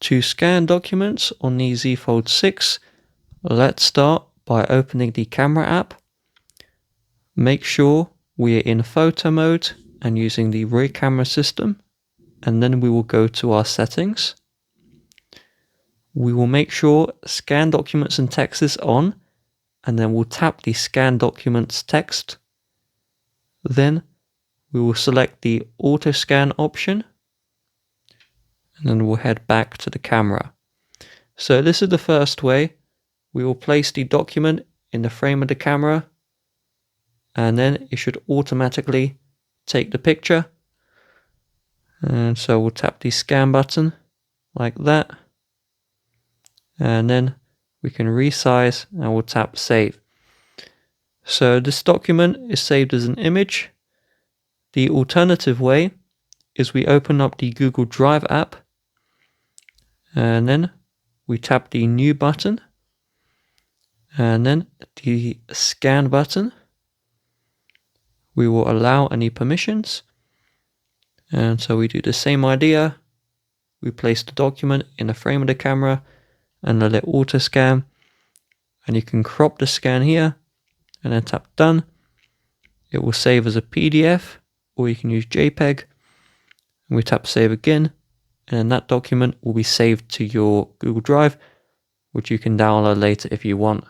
To scan documents on the Z Fold 6, let's start by opening the camera app. Make sure we are in photo mode and using the rear camera system, and then we will go to our settings. We will make sure Scan Documents and Text is on, and then we'll tap the Scan Documents text. Then we will select the Auto Scan option, and then we'll head back to the camera. So this is the first way. We will place the document in the frame of the camera, and then it should automatically take the picture. And so we'll tap the scan button like that, and then we can resize and we'll tap save. So this document is saved as an image. The alternative way is we open up the Google Drive app, and then we tap the new button, and then the scan button. We will allow any permissions, and so we do the same idea. We place the document in the frame of the camera and let it auto scan, and you can crop the scan here and then tap done. It will save as a PDF, or you can use JPEG, and we tap save again, and then that document will be saved to your Google Drive, which you can download later if you want.